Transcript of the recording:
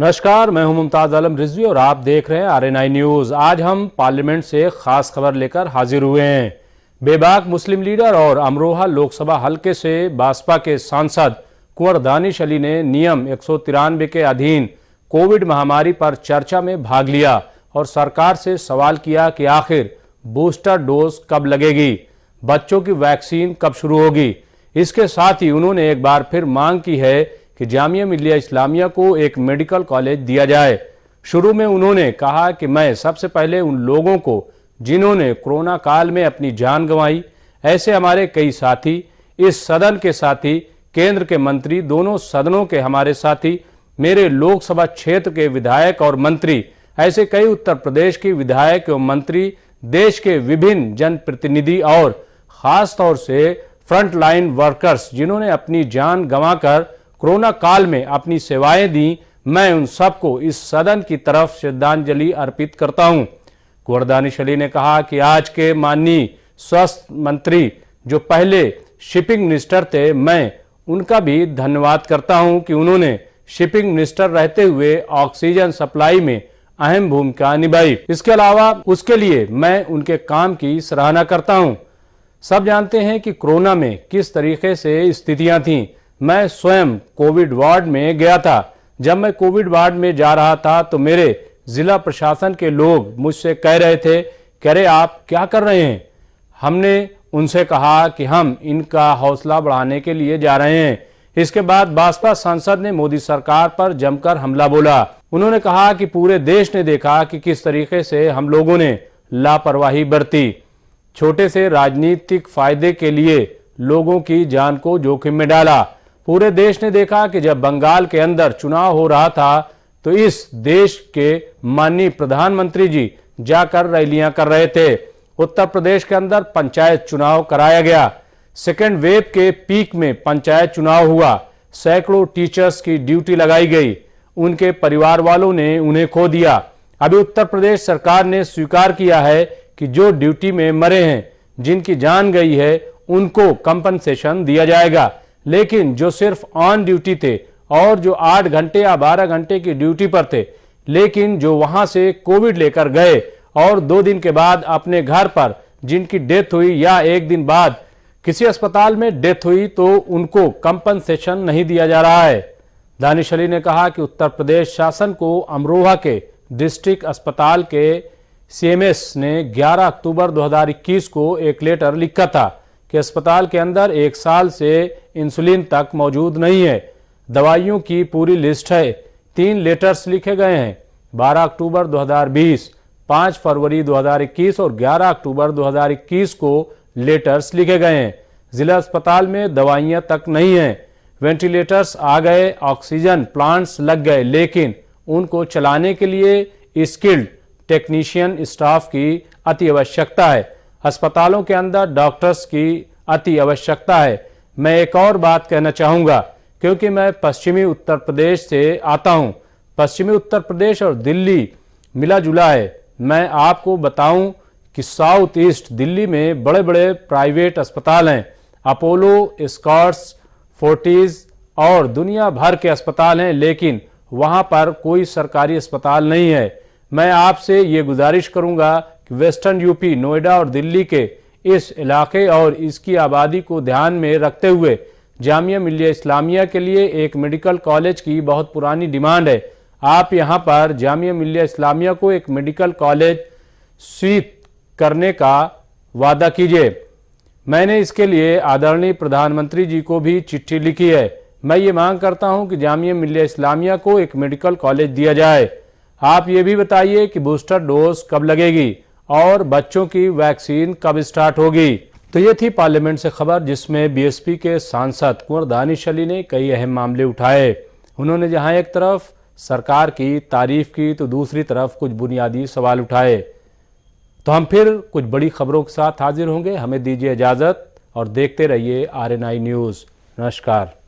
नमस्कार, मैं हूं मुमताज आलम रिजवी और आप देख रहे हैं RNI न्यूज। आज हम पार्लियामेंट से खास खबर लेकर हाजिर हुए हैं। बेबाक मुस्लिम लीडर और अमरोहा लोकसभा हलके से बसपा के सांसद कुंवर दानिश अली ने नियम 193 के अधीन कोविड महामारी पर चर्चा में भाग लिया और सरकार से सवाल किया कि आखिर बूस्टर डोज कब लगेगी, बच्चों की वैक्सीन कब शुरू होगी। इसके साथ ही उन्होंने एक बार फिर मांग की है कि जामिया मिल्लिया इस्लामिया को एक मेडिकल कॉलेज दिया जाए। शुरू में उन्होंने कहा कि मैं सबसे पहले उन लोगों को जिन्होंने कोरोना काल में अपनी जान गंवाई, ऐसे हमारे कई साथी, इस सदन के साथी, केंद्र के मंत्री, दोनों सदनों के हमारे साथी, मेरे लोकसभा क्षेत्र के विधायक और मंत्री, ऐसे कई उत्तर प्रदेश के विधायक एवं मंत्री, देश के विभिन्न जनप्रतिनिधि और खास तौर से फ्रंट लाइन वर्कर्स जिन्होंने अपनी जान गंवाकर कोरोना काल में अपनी सेवाएं दी, मैं उन सबको इस सदन की तरफ श्रद्धांजलि अर्पित करता हूं। कुंवर दानिश अली ने कहा कि आज के माननीय स्वास्थ्य मंत्री जो पहले शिपिंग मिनिस्टर थे, मैं उनका भी धन्यवाद करता हूं कि उन्होंने शिपिंग मिनिस्टर रहते हुए ऑक्सीजन सप्लाई में अहम भूमिका निभाई। इसके अलावा उसके लिए मैं उनके काम की सराहना करता हूं। सब जानते हैं कि कोरोना में किस तरीके से स्थितियां थीं। मैं स्वयं कोविड वार्ड में गया था। जब मैं कोविड वार्ड में जा रहा था तो मेरे जिला प्रशासन के लोग मुझसे कह रहे थे कि अरे आप क्या कर रहे हैं। हमने उनसे कहा कि हम इनका हौसला बढ़ाने के लिए जा रहे हैं। इसके बाद बसपा सांसद ने मोदी सरकार पर जमकर हमला बोला। उन्होंने कहा कि पूरे देश ने देखा कि किस तरीके से हम लोगों ने लापरवाही बरती, छोटे से राजनीतिक फायदे के लिए लोगों की जान को जोखिम में डाला। पूरे देश ने देखा कि जब बंगाल के अंदर चुनाव हो रहा था तो इस देश के माननीय प्रधानमंत्री जी जाकर रैलियां कर रहे थे। उत्तर प्रदेश के अंदर पंचायत चुनाव कराया गया। सेकेंड वेव के पीक में पंचायत चुनाव हुआ। सैकड़ों टीचर्स की ड्यूटी लगाई गई। उनके परिवार वालों ने उन्हें खो दिया। अभी उत्तर प्रदेश सरकार ने स्वीकार किया है कि जो ड्यूटी में मरे हैं, जिनकी जान गई है, उनको कंपनसेशन दिया जाएगा। लेकिन जो सिर्फ ऑन ड्यूटी थे और जो 8 घंटे या 12 घंटे की ड्यूटी पर थे, लेकिन जो वहां से कोविड लेकर गए और 2 दिन के बाद अपने घर पर जिनकी डेथ हुई या 1 दिन बाद किसी अस्पताल में डेथ हुई, तो उनको कंपनसेशन नहीं दिया जा रहा है। दानिश अली ने कहा कि उत्तर प्रदेश शासन को अमरोहा के डिस्ट्रिक्ट अस्पताल के CMS ने 11 अक्टूबर 2021 को एक लेटर लिखा था कि अस्पताल के अंदर 1 साल से इंसुलिन तक मौजूद नहीं है। दवाइयों की पूरी लिस्ट है। 3 लेटर्स लिखे गए हैं, 12 अक्टूबर 2020, 5 फरवरी 2021 और 11 अक्टूबर 2021 को लेटर्स लिखे गए हैं। जिला अस्पताल में दवाइयां तक नहीं हैं। वेंटिलेटर्स आ गए, ऑक्सीजन प्लांट्स लग गए, लेकिन उनको चलाने के लिए स्किल्ड टेक्नीशियन स्टाफ की अति आवश्यकता है। अस्पतालों के अंदर डॉक्टर्स की अति आवश्यकता है। मैं एक और बात कहना चाहूँगा, क्योंकि मैं पश्चिमी उत्तर प्रदेश से आता हूँ। पश्चिमी उत्तर प्रदेश और दिल्ली मिला जुला है। मैं आपको बताऊं कि साउथ ईस्ट दिल्ली में बड़े बड़े प्राइवेट अस्पताल हैं। अपोलो, स्कॉट्स, फोर्टिस और दुनिया भर के अस्पताल हैं, लेकिन वहाँ पर कोई सरकारी अस्पताल नहीं है। मैं आपसे ये गुजारिश करूँगा कि वेस्टर्न यूपी, नोएडा और दिल्ली के इस इलाके और इसकी आबादी को ध्यान में रखते हुए जामिया मिल्लिया इस्लामिया के लिए एक मेडिकल कॉलेज की बहुत पुरानी डिमांड है। आप यहाँ पर जामिया मिल्लिया इस्लामिया को एक मेडिकल कॉलेज स्वीप करने का वादा कीजिए। मैंने इसके लिए आदरणीय प्रधानमंत्री जी को भी चिट्ठी लिखी है। मैं ये मांग करता हूँ कि जामिया मिल्लिया इस्लामिया को एक मेडिकल कॉलेज दिया जाए। आप ये भी बताइए कि बूस्टर डोज कब लगेगी और बच्चों की वैक्सीन कब स्टार्ट होगी। तो ये थी पार्लियामेंट से खबर, जिसमें BSP के सांसद कुंवर दानिश अली ने कई अहम मामले उठाए। उन्होंने जहां एक तरफ सरकार की तारीफ की तो दूसरी तरफ कुछ बुनियादी सवाल उठाए। तो हम फिर कुछ बड़ी खबरों के साथ हाजिर होंगे। हमें दीजिए इजाजत और देखते रहिए RNI न्यूज। नमस्कार।